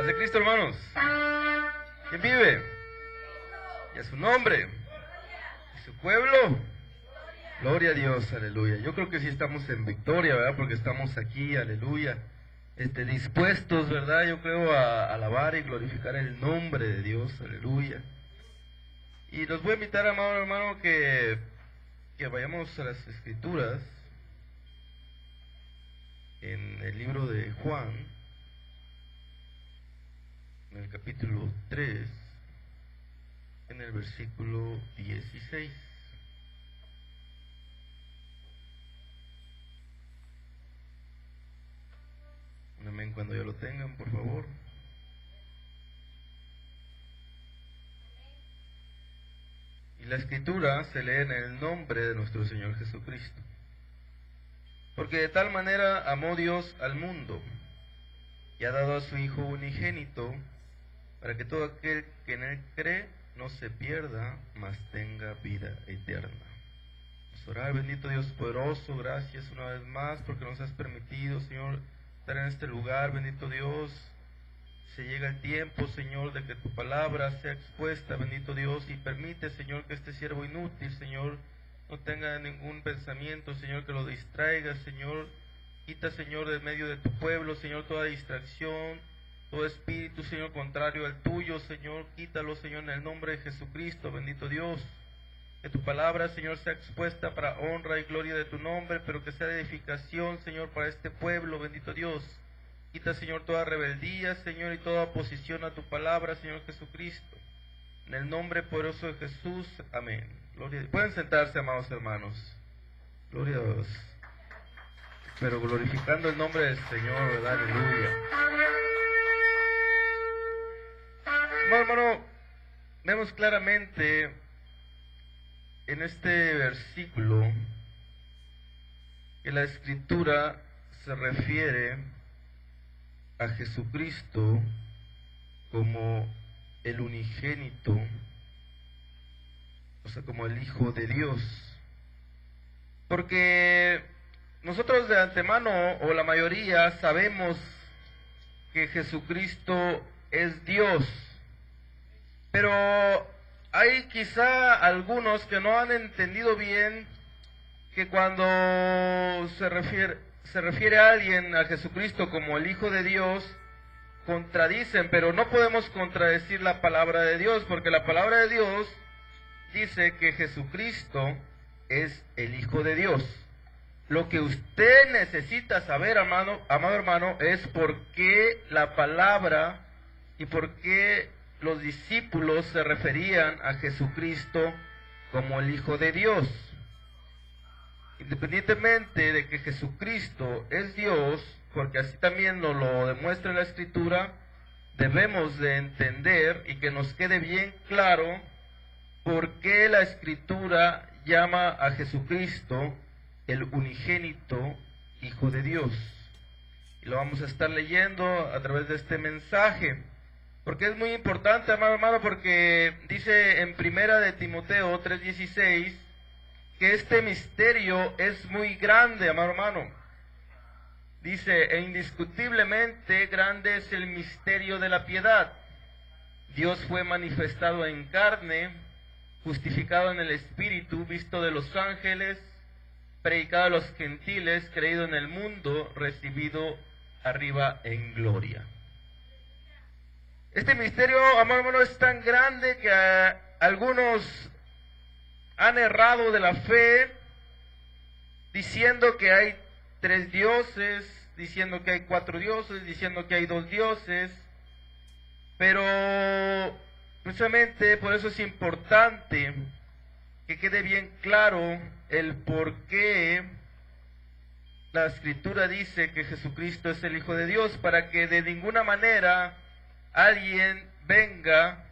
de Cristo, hermanos. ¿Quién vive? Y a su nombre. ¿Y su pueblo? Gloria a Dios, aleluya. Yo creo que sí estamos en victoria, ¿verdad? Porque estamos aquí, aleluya. Dispuestos, ¿verdad? Yo creo a alabar y glorificar el nombre de Dios, aleluya. Y los voy a invitar, amado hermano, que vayamos a las Escrituras en el libro de Juan, en el capítulo 3, en el versículo 16. Un amén cuando ya lo tengan, por favor. Y la Escritura se lee en el nombre de nuestro Señor Jesucristo. Porque de tal manera amó Dios al mundo, y ha dado a su Hijo unigénito, para que todo aquel que en Él cree no se pierda, mas tenga vida eterna. Vamos a orar. Bendito Dios poderoso, gracias una vez más porque nos has permitido, Señor, estar en este lugar. Bendito Dios, se llega el tiempo, Señor, de que tu palabra sea expuesta, bendito Dios, y permite, Señor, que este siervo inútil, Señor, no tenga ningún pensamiento, Señor, que lo distraiga, Señor. Quita, Señor, de medio de tu pueblo, Señor, toda distracción, todo espíritu, Señor, contrario al tuyo, Señor. Quítalo, Señor, en el nombre de Jesucristo, bendito Dios. Que tu palabra, Señor, sea expuesta para honra y gloria de tu nombre, pero que sea de edificación, Señor, para este pueblo, bendito Dios. Quita, Señor, toda rebeldía, Señor, y toda oposición a tu palabra, Señor Jesucristo. En el nombre poderoso de Jesús, amén. Gloria a Dios. Pueden sentarse, amados hermanos. Gloria a Dios. Pero glorificando el nombre del Señor, ¿verdad? Aleluya. Hermano, vemos claramente en este versículo que la Escritura se refiere a Jesucristo como el unigénito, o sea, como el Hijo de Dios. Porque nosotros de antemano, o la mayoría, sabemos que Jesucristo es Dios, pero hay quizá algunos que no han entendido bien que cuando se refiere a alguien, a Jesucristo, como el Hijo de Dios, contradicen, pero no podemos contradecir la palabra de Dios, porque la palabra de Dios dice que Jesucristo es el Hijo de Dios. Lo que usted necesita saber, amado hermano, es por qué la palabra y por qué los discípulos se referían a Jesucristo como el Hijo de Dios. Independientemente de que Jesucristo es Dios, porque así también nos lo demuestra la Escritura, debemos de entender y que nos quede bien claro por qué la Escritura llama a Jesucristo el unigénito Hijo de Dios. Y lo vamos a estar leyendo a través de este mensaje, porque es muy importante, amado hermano, porque dice en Primera de Timoteo 3:16 que este misterio es muy grande, amado hermano. Dice, e indiscutiblemente grande es el misterio de la piedad. Dios fue manifestado en carne, justificado en el Espíritu, visto de los ángeles, predicado a los gentiles, creído en el mundo, recibido arriba en gloria. Este misterio, amado hermano, es tan grande que algunos han errado de la fe, diciendo que hay 3 dioses, diciendo que hay 4 dioses, diciendo que hay 2 dioses, pero precisamente por eso es importante que quede bien claro el por qué la Escritura dice que Jesucristo es el Hijo de Dios, para que de ninguna manera alguien venga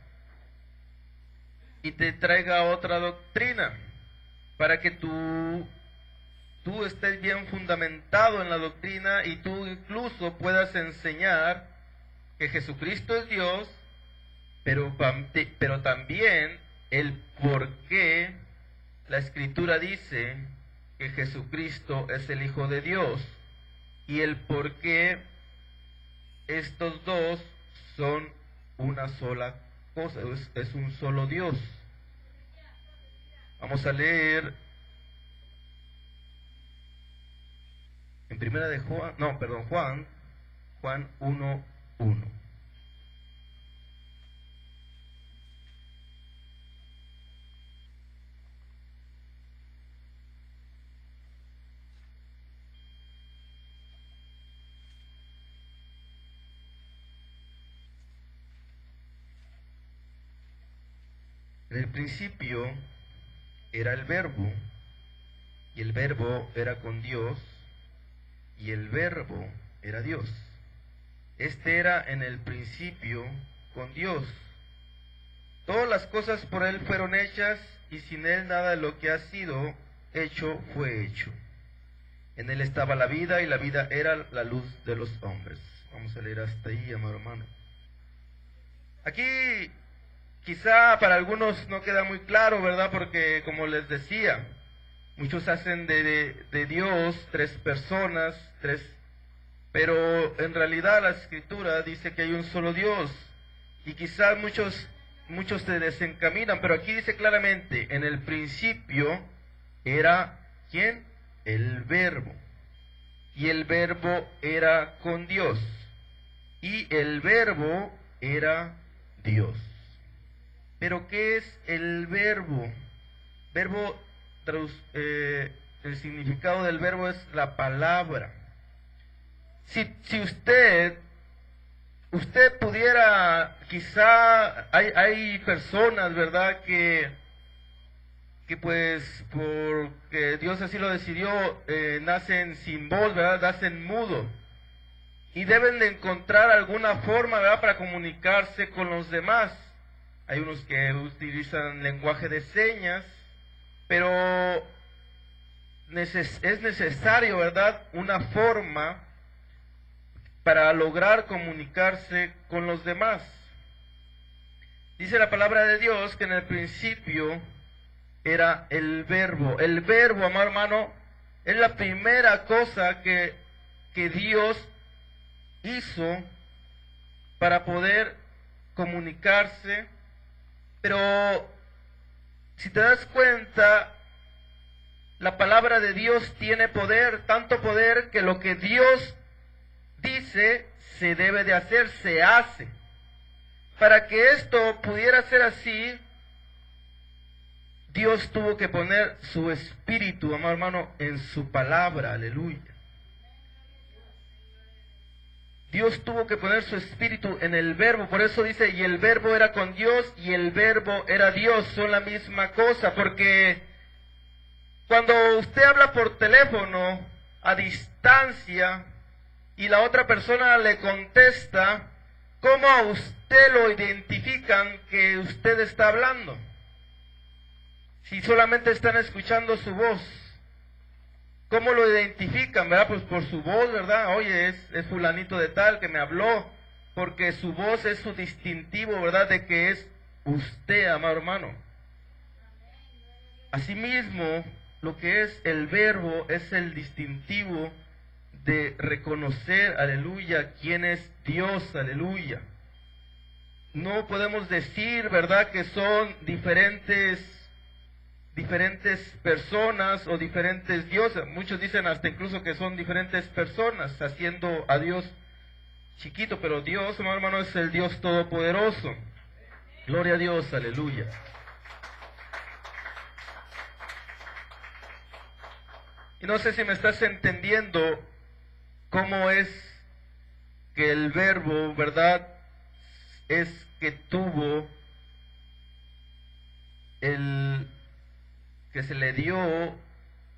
y te traiga otra doctrina, para que tú estés bien fundamentado en la doctrina y tú incluso puedas enseñar que Jesucristo es Dios, pero también el por qué la Escritura dice que Jesucristo es el Hijo de Dios y el por qué estos dos son una sola cosa, es un solo Dios. Vamos a leer en primera de Juan 1:1. En el principio era el Verbo, y el Verbo era con Dios, y el Verbo era Dios. Este era en el principio con Dios. Todas las cosas por Él fueron hechas, y sin Él nada de lo que ha sido hecho fue hecho. En Él estaba la vida, y la vida era la luz de los hombres. Vamos a leer hasta ahí, amado hermano. Aquí quizá para algunos no queda muy claro, ¿verdad? Porque como les decía, muchos hacen de Dios tres personas, pero en realidad la Escritura dice que hay un solo Dios, y quizás muchos se desencaminan, pero aquí dice claramente, en el principio era, ¿quién? El Verbo, y el Verbo era con Dios, y el Verbo era Dios. Pero ¿qué es el verbo? El significado del verbo es la palabra. Si usted pudiera, quizá hay personas, ¿verdad?, que pues porque Dios así lo decidió, nacen sin voz, ¿verdad?, nacen mudo, y deben de encontrar alguna forma, ¿verdad?, para comunicarse con los demás. Hay unos que utilizan lenguaje de señas, pero es necesario, ¿verdad?, una forma para lograr comunicarse con los demás. Dice la palabra de Dios que en el principio era el Verbo. El Verbo, amado hermano, es la primera cosa que Dios hizo para poder comunicarse. Pero si te das cuenta, la palabra de Dios tiene poder, tanto poder que lo que Dios dice se debe de hacer, se hace. Para que esto pudiera ser así, Dios tuvo que poner su espíritu, amado hermano, en su palabra, aleluya. Dios tuvo que poner su espíritu en el verbo, por eso dice, y el verbo era con Dios, y el verbo era Dios, son la misma cosa, porque cuando usted habla por teléfono, a distancia, y la otra persona le contesta, ¿cómo a usted lo identifican que usted está hablando? Si solamente están escuchando su voz, ¿cómo lo identifican, verdad? Pues por su voz, ¿verdad? Oye, es fulanito de tal que me habló, porque su voz es su distintivo, ¿verdad? De que es usted, amado hermano. Asimismo, lo que es el verbo es el distintivo de reconocer, aleluya, quién es Dios, aleluya. No podemos decir, ¿verdad?, que son diferentes personas o diferentes dioses. Muchos dicen hasta incluso que son diferentes personas, haciendo a Dios chiquito, pero Dios, hermano, es el Dios todopoderoso. Gloria a Dios, aleluya. Y no sé si me estás entendiendo cómo es que el verbo, ¿verdad?, es que tuvo que se le dio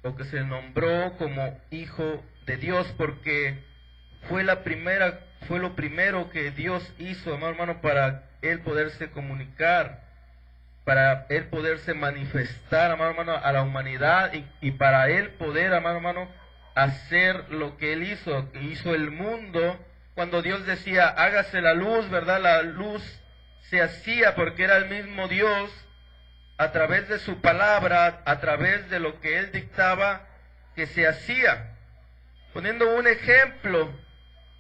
o que se nombró como Hijo de Dios, porque fue lo primero que Dios hizo, amado hermano, para Él poderse comunicar, para Él poderse manifestar, amado hermano, a la humanidad, y para Él poder, amado hermano, hacer lo que Él hizo, que hizo el mundo. Cuando Dios decía, hágase la luz, ¿verdad?, la luz se hacía porque era el mismo Dios, a través de su palabra, a través de lo que Él dictaba, que se hacía. Poniendo un ejemplo,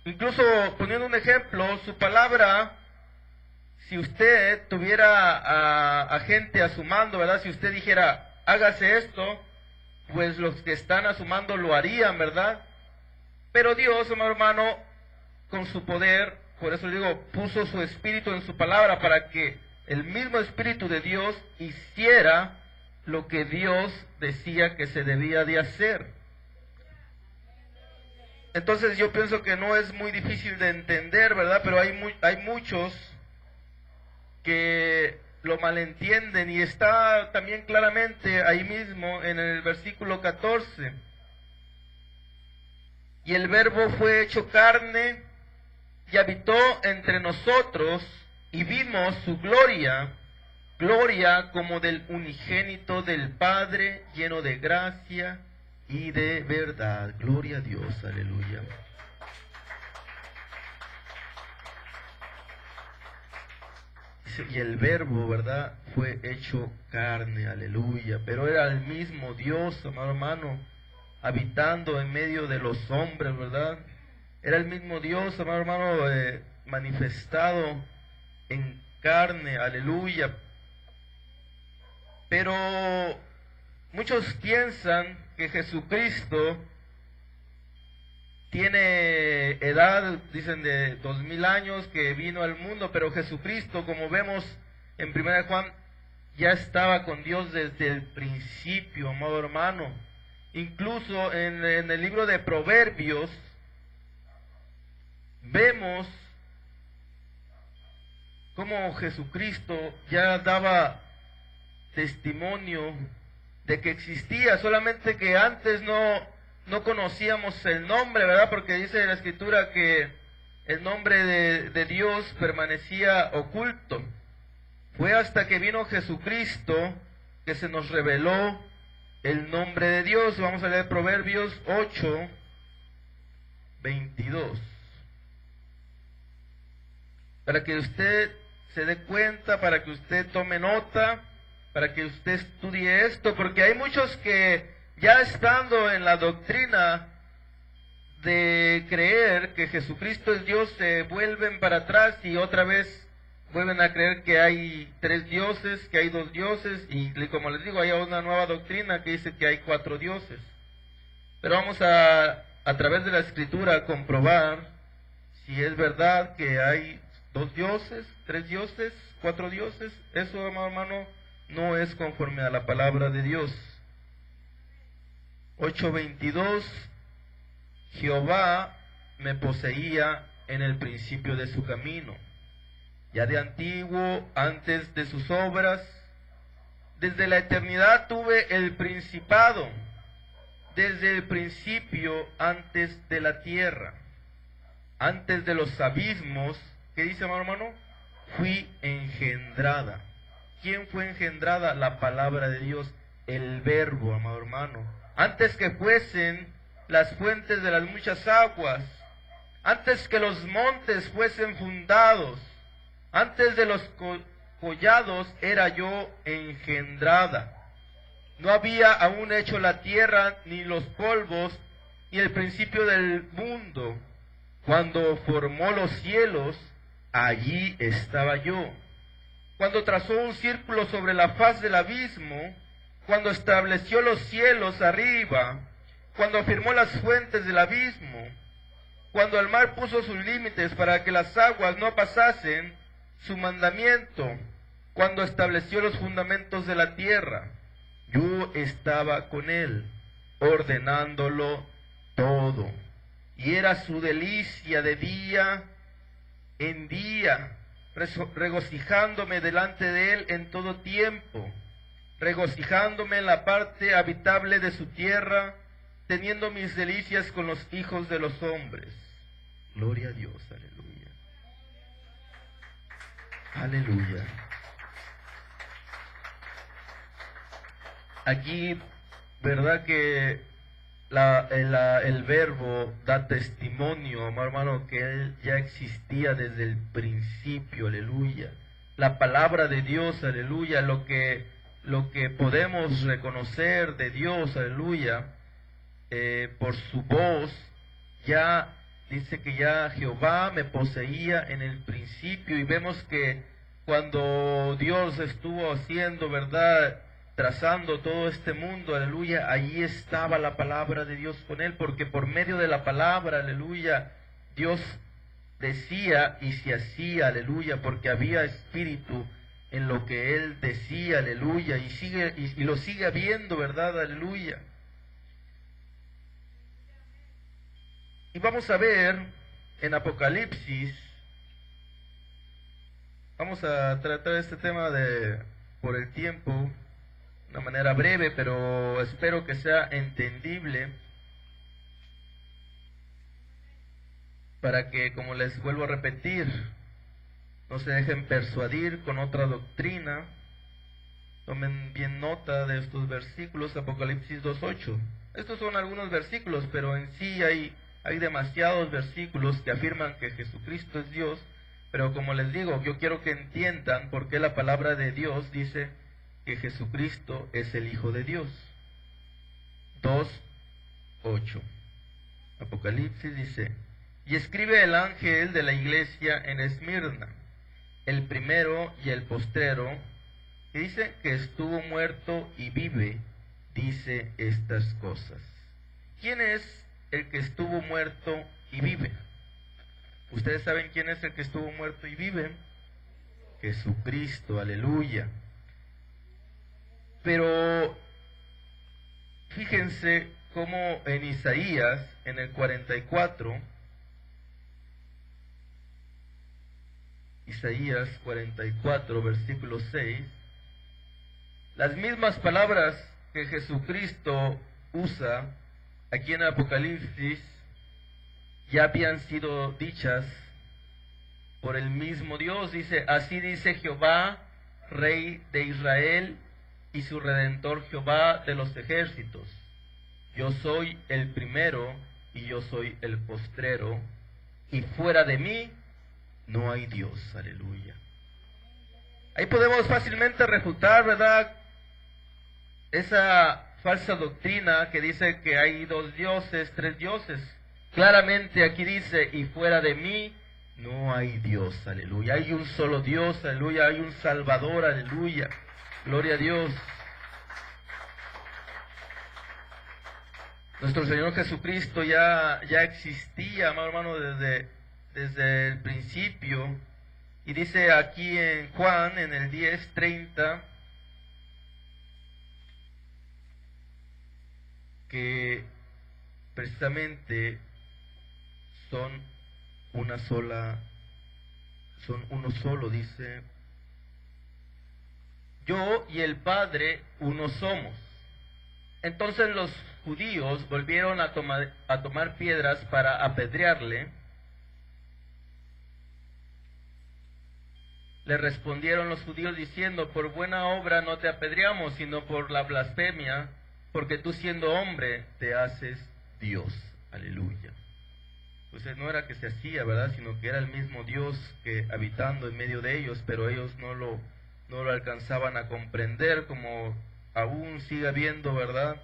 Incluso poniendo un ejemplo, su palabra, si usted tuviera a gente a su mando, ¿verdad? Si usted dijera, hágase esto, pues los que están a su mando lo harían, ¿verdad? Pero Dios, amado hermano, con su poder, por eso le digo, puso su espíritu en su palabra para que el mismo espíritu de Dios hiciera lo que Dios decía que se debía de hacer. Entonces yo pienso que no es muy difícil de entender, ¿verdad? Pero hay muchos que lo malentienden, y está también claramente ahí mismo en el versículo 14. Y el Verbo fue hecho carne y habitó entre nosotros, y vimos su gloria, gloria como del unigénito del Padre, lleno de gracia y de verdad. Gloria a Dios, aleluya. Y el Verbo, ¿verdad?, fue hecho carne, aleluya. Pero era el mismo Dios, amado hermano, habitando en medio de los hombres, ¿verdad? Era el mismo Dios, amado hermano, manifestado en carne, aleluya. Pero muchos piensan que Jesucristo tiene edad, dicen, de 2000 años, que vino al mundo, pero Jesucristo, como vemos en 1 Juan, ya estaba con Dios desde el principio, amado hermano. Incluso en el libro de Proverbios vemos cómo Jesucristo ya daba testimonio de que existía, solamente que antes no conocíamos el nombre, ¿verdad? Porque dice la Escritura que el nombre de Dios permanecía oculto. Fue hasta que vino Jesucristo que se nos reveló el nombre de Dios. Vamos a leer Proverbios 8, 22. Para que usted se dé cuenta, para que usted tome nota, para que usted estudie esto, porque hay muchos que ya estando en la doctrina de creer que Jesucristo es Dios, se vuelven para atrás y otra vez vuelven a creer que hay 3 dioses, que hay 2 dioses, y como les digo, hay una nueva doctrina que dice que hay 4 dioses. Pero vamos a través de la Escritura a comprobar si es verdad que hay 2 dioses, 3 dioses, 4 dioses. Eso, amado hermano, no es conforme a la palabra de Dios. 8:22, Jehová me poseía en el principio de su camino, ya de antiguo, antes de sus obras, desde la eternidad tuve el principado, desde el principio, antes de la tierra, antes de los abismos. ¿Qué dice, amado hermano? Fui engendrada. ¿Quién fue engendrada? La palabra de Dios, el Verbo, amado hermano. Antes que fuesen las fuentes de las muchas aguas, antes que los montes fuesen fundados, antes de los collados era yo engendrada. No había aún hecho la tierra, ni los polvos, ni el principio del mundo. Cuando formó los cielos, allí estaba yo. Cuando trazó un círculo sobre la faz del abismo, cuando estableció los cielos arriba, cuando afirmó las fuentes del abismo, cuando el mar puso sus límites para que las aguas no pasasen su mandamiento, cuando estableció los fundamentos de la tierra, yo estaba con él, ordenándolo todo. Y era su delicia de día en día, regocijándome delante de él en todo tiempo, regocijándome en la parte habitable de su tierra, teniendo mis delicias con los hijos de los hombres. Gloria a Dios, aleluya. Aleluya. Aquí, ¿verdad que el Verbo da testimonio, amado hermano, que Él ya existía desde el principio, aleluya? La palabra de Dios, aleluya, lo que podemos reconocer de Dios, aleluya, por su voz, ya dice que ya Jehová me poseía en el principio, y vemos que cuando Dios estuvo haciendo, ¿verdad?, trazando todo este mundo, aleluya, allí estaba la palabra de Dios con él, porque por medio de la palabra, aleluya, Dios decía y se hacía, aleluya, porque había espíritu en lo que él decía, aleluya, y lo sigue habiendo, ¿verdad?, aleluya. Y vamos a ver en Apocalipsis, vamos a tratar este tema por el tiempo, de una manera breve, pero espero que sea entendible, para que, como les vuelvo a repetir, no se dejen persuadir con otra doctrina. Tomen bien nota de estos versículos, Apocalipsis 2:8. Estos son algunos versículos, pero en sí hay demasiados versículos que afirman que Jesucristo es Dios, pero como les digo, yo quiero que entiendan por qué la palabra de Dios dice que Jesucristo es el Hijo de Dios. 2:8. Apocalipsis dice: y escribe el ángel de la iglesia en Esmirna, el primero y el postrero, que dice que estuvo muerto y vive, dice estas cosas. ¿Quién es el que estuvo muerto y vive? ¿Ustedes saben quién es el que estuvo muerto y vive? Jesucristo, aleluya. Pero fíjense cómo en Isaías, en el 44, Isaías 44, versículo 6, las mismas palabras que Jesucristo usa aquí en Apocalipsis ya habían sido dichas por el mismo Dios. Dice: así dice Jehová, Rey de Israel, y su Redentor Jehová de los ejércitos: yo soy el primero y yo soy el postrero, y fuera de mí no hay Dios. Aleluya. Ahí podemos fácilmente refutar, ¿verdad?, esa falsa doctrina que dice que hay dos dioses, tres dioses. Claramente aquí dice: y fuera de mí no hay Dios. Aleluya. Hay un solo Dios. Aleluya. Hay un Salvador. Aleluya. Gloria a Dios. Nuestro Señor Jesucristo ya existía, amado hermano, desde el principio. Y dice aquí en Juan, en el 10:30, que precisamente son uno solo, dice: yo y el Padre uno somos. Entonces los judíos volvieron a tomar piedras para apedrearle. Le respondieron los judíos diciendo: por buena obra no te apedreamos, sino por la blasfemia, porque tú, siendo hombre, te haces Dios. Aleluya. Pues no era que se hacía, ¿verdad?, sino que era el mismo Dios que habitando en medio de ellos, pero ellos no lo alcanzaban a comprender, como aún sigue habiendo, ¿verdad?,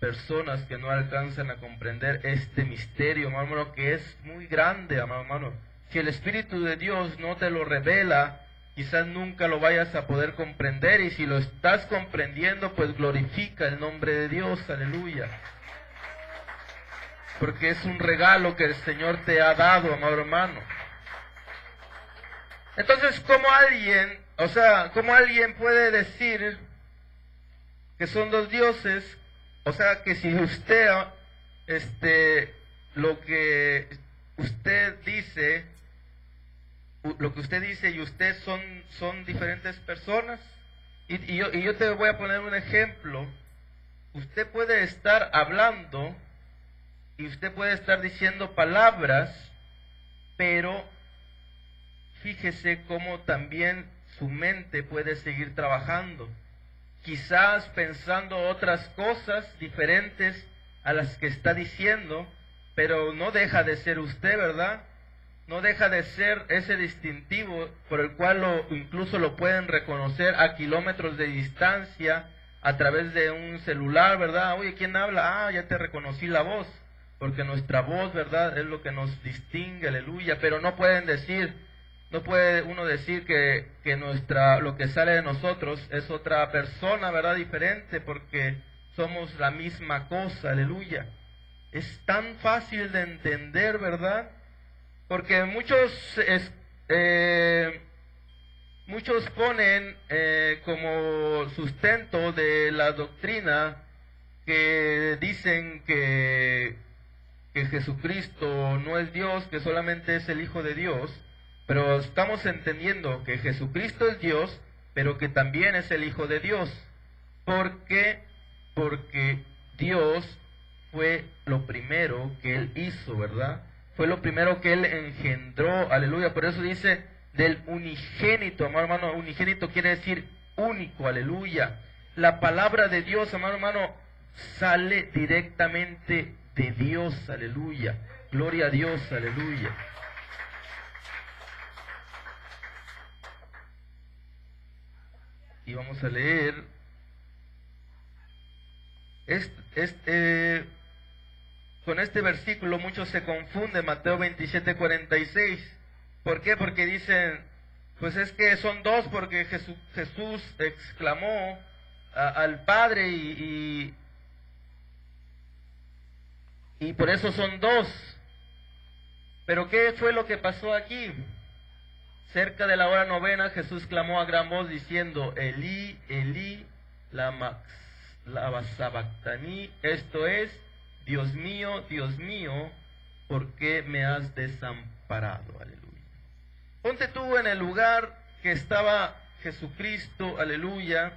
personas que no alcanzan a comprender este misterio, hermano, que es muy grande, amado hermano. Si el Espíritu de Dios no te lo revela, quizás nunca lo vayas a poder comprender, y si lo estás comprendiendo, pues glorifica el nombre de Dios. Aleluya. Porque es un regalo que el Señor te ha dado, amado hermano. Entonces, ¿cómo alguien puede decir que son dos dioses? O sea, que si usted, lo que usted dice y usted son diferentes personas. Y yo te voy a poner un ejemplo. Usted puede estar hablando y usted puede estar diciendo palabras, pero fíjese cómo también su mente puede seguir trabajando, quizás pensando otras cosas diferentes a las que está diciendo, pero no deja de ser usted, ¿verdad? No deja de ser ese distintivo por el cual incluso lo pueden reconocer a kilómetros de distancia a través de un celular, ¿verdad? Oye, ¿quién habla? Ah, ya te reconocí la voz. porque nuestra voz, ¿verdad?, es lo que nos distingue, aleluya, pero no puede uno decir que lo que sale de nosotros es otra persona, ¿verdad?, diferente, porque somos la misma cosa, aleluya. Es tan fácil de entender, ¿verdad? Porque muchos ponen como sustento de la doctrina que dicen que Jesucristo no es Dios, que solamente es el Hijo de Dios, pero estamos entendiendo que Jesucristo es Dios, pero que también es el Hijo de Dios. ¿Por qué? Porque Dios fue lo primero que Él hizo, ¿verdad? Fue lo primero que Él engendró, aleluya. Por eso dice del unigénito, amado hermano. Unigénito quiere decir único, aleluya. La palabra de Dios, amado hermano, sale directamente de Dios, aleluya. Gloria a Dios, aleluya. Y vamos a leer con este versículo. Muchos se confunden, Mateo 27:46. ¿Por qué? Porque dicen, pues es que son dos, porque Jesús exclamó al Padre y por eso son dos. Pero ¿qué fue lo que pasó aquí? Cerca de la hora novena, Jesús clamó a gran voz diciendo, Elí, Elí, lama sabactani, esto es, Dios mío, ¿por qué me has desamparado? Aleluya. Ponte tú en el lugar que estaba Jesucristo, aleluya,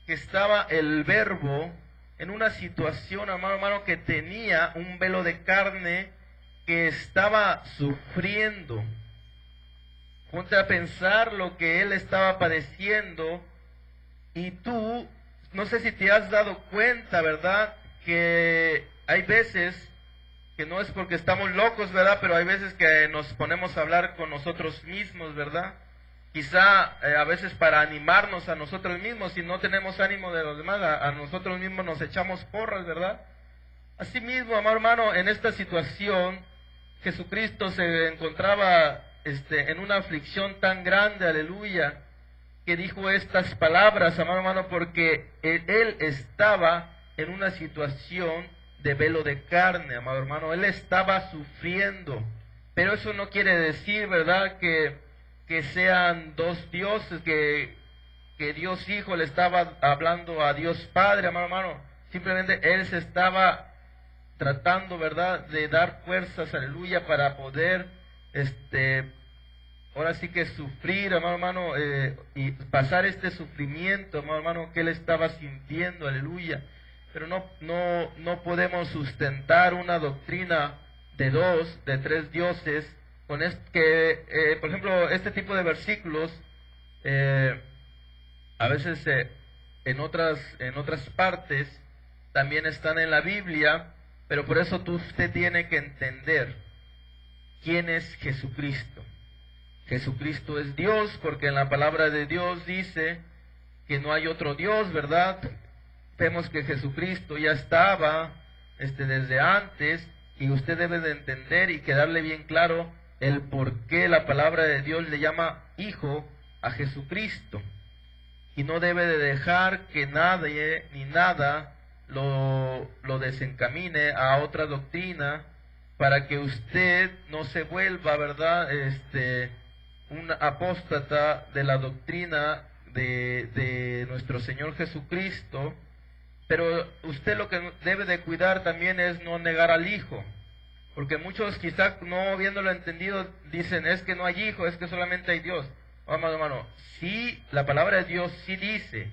que estaba el Verbo, en una situación, amado hermano, que tenía un velo de carne, que estaba sufriendo. Ponte a pensar lo que Él estaba padeciendo, y tú, no sé si te has dado cuenta, ¿verdad?, que hay veces, que no es porque estamos locos, ¿verdad?, pero hay veces que nos ponemos a hablar con nosotros mismos, ¿verdad? Quizá a veces para animarnos a nosotros mismos, si no tenemos ánimo de los demás, a nosotros mismos nos echamos porras, ¿verdad? Así mismo, amado hermano, en esta situación, Jesucristo se encontraba en una aflicción tan grande, aleluya, que dijo estas palabras, amado hermano, porque Él estaba en una situación de velo de carne, amado hermano. Él estaba sufriendo, pero eso no quiere decir, ¿verdad?, que sean dos dioses, que Dios Hijo le estaba hablando a Dios Padre, amado hermano. Simplemente Él se estaba tratando, ¿verdad?, de dar fuerzas, aleluya, para poder, ahora sí que sufrir, amado hermano, y pasar este sufrimiento, amado hermano, que Él estaba sintiendo, aleluya. Pero no podemos sustentar una doctrina de dos, de tres dioses, con por ejemplo, este tipo de versículos, a veces en otras partes también están en la Biblia, pero por eso usted tiene que entender quién es Jesucristo. Jesucristo es Dios, porque en la palabra de Dios dice que no hay otro Dios, ¿verdad? Vemos que Jesucristo ya estaba desde antes, y usted debe de entender y quedarle bien claro el por qué la palabra de Dios le llama Hijo a Jesucristo. Y no debe de dejar que nadie ni nada lo desencamine a otra doctrina, para que usted no se vuelva, ¿verdad?, un apóstata de la doctrina de nuestro Señor Jesucristo. Pero usted lo que debe de cuidar también es no negar al Hijo, porque muchos quizá no habiéndolo entendido dicen, es que no hay Hijo, es que solamente hay Dios. Amado hermano, sí, la palabra de Dios sí dice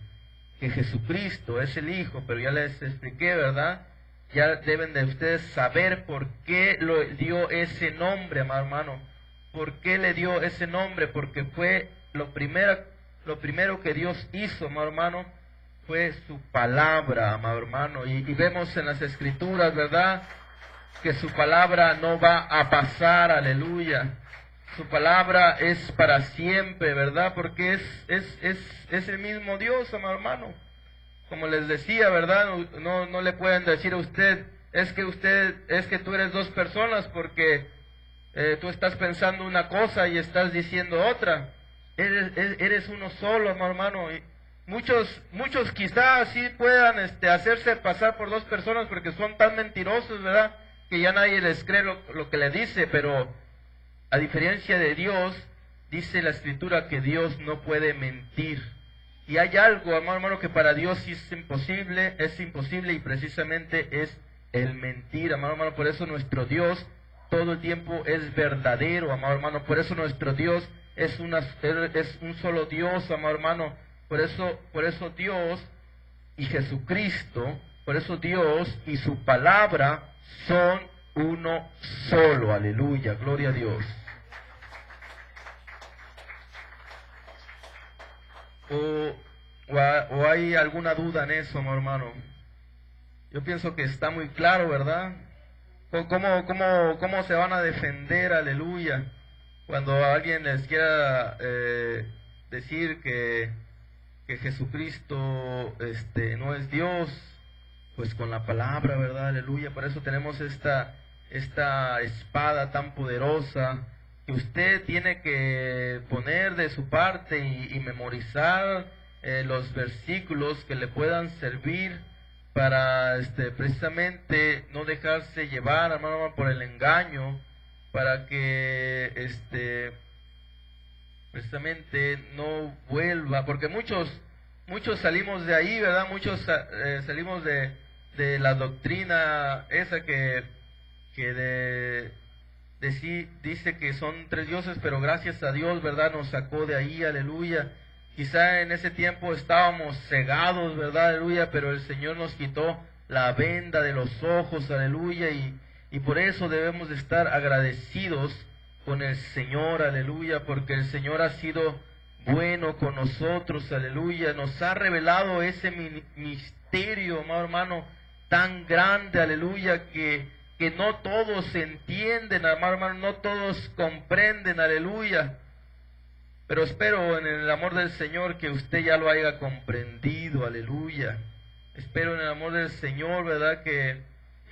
que Jesucristo es el Hijo, pero ya les expliqué, ¿verdad? Ya deben de ustedes saber por qué le dio ese nombre, amado hermano. ¿Por qué le dio ese nombre? Porque fue lo primero que Dios hizo, amado hermano, fue su palabra, amado hermano. Y vemos en las Escrituras, ¿verdad?, que su palabra no va a pasar, aleluya. Su palabra es para siempre, ¿verdad? Porque es el mismo Dios, amado hermano. Como les decía, ¿verdad? No le pueden decir a usted, es que tú eres dos personas porque tú estás pensando una cosa y estás diciendo otra. Eres uno solo, hermano. Y muchos quizás sí puedan hacerse pasar por dos personas porque son tan mentirosos, ¿verdad? Que ya nadie les cree lo que le dice, pero a diferencia de Dios, dice la Escritura que Dios no puede mentir. Y hay algo, hermano, que para Dios sí es imposible y precisamente es el mentir, amado hermano. Por eso nuestro Dios todo el tiempo es verdadero, amado hermano. Por eso nuestro Dios es un solo Dios, amado hermano. Por eso Dios y Jesucristo, por eso Dios y su palabra son uno solo. Aleluya, gloria a Dios. ¿O hay alguna duda en eso, mi hermano? Yo pienso que está muy claro, ¿verdad? ¿Cómo se van a defender, aleluya, cuando alguien les quiera decir que Jesucristo no es Dios? Pues con la palabra, ¿verdad? Aleluya. Por eso tenemos esta espada tan poderosa que usted tiene que poner de su parte y memorizar los versículos que le puedan servir para precisamente no dejarse llevar, hermano, por el engaño, para que precisamente no vuelva, porque muchos salimos de ahí, ¿verdad? Muchos salimos de la doctrina esa que sí dice que son tres dioses, pero gracias a Dios, ¿verdad? Nos sacó de ahí, aleluya. Quizá en ese tiempo estábamos cegados, ¿verdad? Aleluya, pero el Señor nos quitó la venda de los ojos, aleluya, y por eso debemos de estar agradecidos con el Señor, aleluya, porque el Señor ha sido bueno con nosotros, aleluya. Nos ha revelado ese misterio, amado hermano, tan grande, aleluya, que no todos entienden, amado hermano, no todos comprenden, aleluya. Pero espero en el amor del Señor que usted ya lo haya comprendido, aleluya. Espero en el amor del Señor, ¿verdad? Que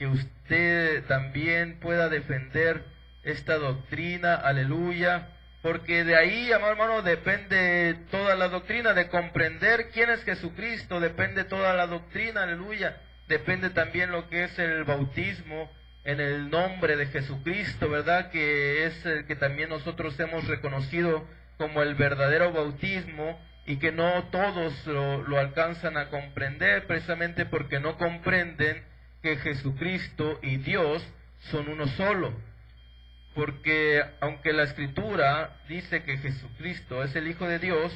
usted también pueda defender esta doctrina, aleluya. Porque de ahí, amado hermano, depende toda la doctrina, de comprender quién es Jesucristo, depende toda la doctrina, aleluya. Depende también lo que es el bautismo en el nombre de Jesucristo, ¿verdad? Que es el que también nosotros hemos reconocido como el verdadero bautismo y que no todos lo alcanzan a comprender, precisamente porque no comprenden que Jesucristo y Dios son uno solo. Porque aunque la Escritura dice que Jesucristo es el Hijo de Dios,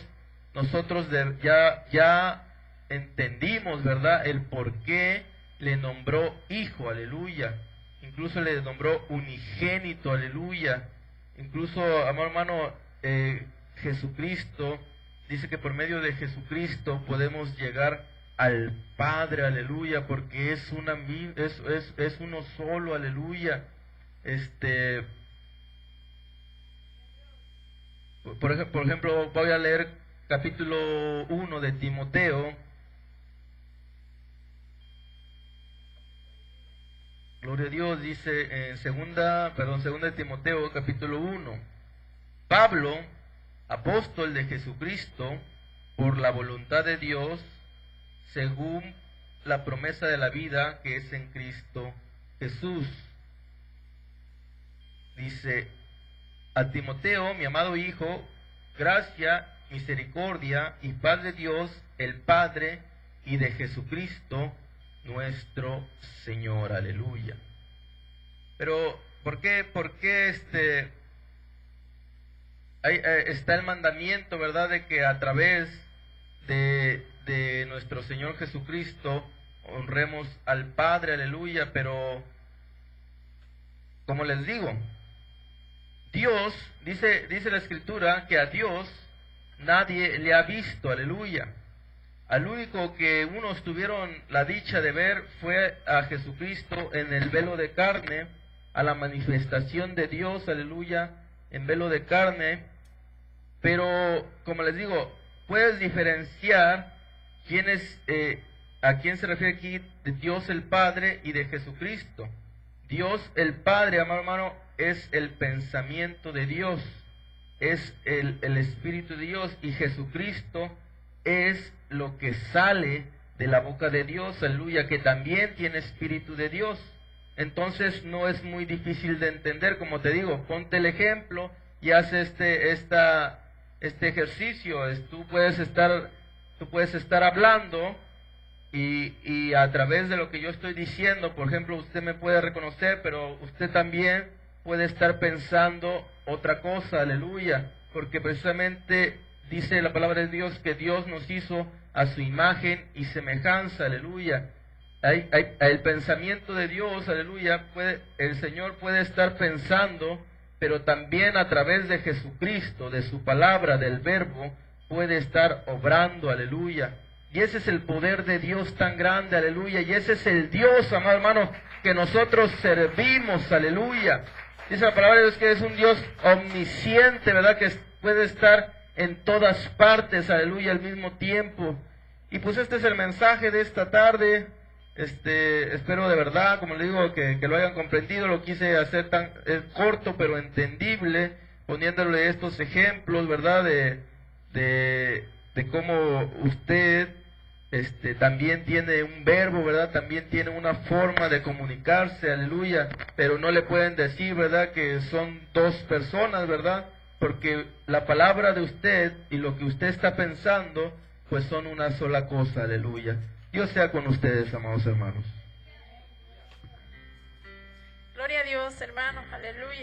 nosotros ya entendimos, ¿verdad?, el por qué le nombró Hijo, aleluya. Incluso le nombró unigénito, aleluya. Incluso, amado hermano, Jesucristo dice que por medio de Jesucristo podemos llegar al Padre, aleluya, porque es uno solo, aleluya. Por ejemplo, voy a leer capítulo 1 de Timoteo. Gloria a Dios, dice en segunda de Timoteo, capítulo 1. Pablo, apóstol de Jesucristo, por la voluntad de Dios, según la promesa de la vida que es en Cristo Jesús. Dice: a Timoteo, mi amado hijo, gracia, misericordia y paz de Dios, el Padre, y de Jesucristo, nuestro Señor. Aleluya. Pero, ¿por qué está el mandamiento, verdad, de que a través de nuestro Señor Jesucristo honremos al Padre? Aleluya. Pero, como les digo, Dios, dice la Escritura, que a Dios nadie le ha visto, aleluya. Al único que unos tuvieron la dicha de ver fue a Jesucristo en el velo de carne, a la manifestación de Dios, aleluya, en velo de carne. Pero, como les digo, puedes diferenciar quién es ¿A quién se refiere aquí? De Dios el Padre y de Jesucristo. Dios el Padre, amado hermano, es el pensamiento de Dios, es el Espíritu de Dios, y Jesucristo es lo que sale de la boca de Dios, aleluya, que también tiene Espíritu de Dios. Entonces no es muy difícil de entender, como te digo, ponte el ejemplo y haz este ejercicio. Tú puedes estar hablando y a través de lo que yo estoy diciendo, por ejemplo, usted me puede reconocer, pero usted también puede estar pensando otra cosa, aleluya, porque precisamente dice la palabra de Dios que Dios nos hizo a su imagen y semejanza, aleluya. El pensamiento de Dios, aleluya, el Señor puede estar pensando, pero también a través de Jesucristo, de su palabra, del verbo, puede estar obrando, aleluya. Y ese es el poder de Dios tan grande, aleluya. Y ese es el Dios, amado hermano, que nosotros servimos, aleluya. Dice la palabra de Dios que es un Dios omnisciente, ¿verdad? Que puede estar en todas partes, aleluya, al mismo tiempo. Y pues este es el mensaje de esta tarde. Espero de verdad, como le digo, que lo hayan comprendido. Lo quise hacer tan corto pero entendible, poniéndole estos ejemplos, ¿verdad? De cómo usted también tiene un verbo, ¿verdad? También tiene una forma de comunicarse, aleluya, pero no le pueden decir, ¿verdad?, que son dos personas, ¿verdad? Porque la palabra de usted y lo que usted está pensando, pues son una sola cosa, aleluya. Dios sea con ustedes, amados hermanos. Gloria a Dios, hermanos, aleluya.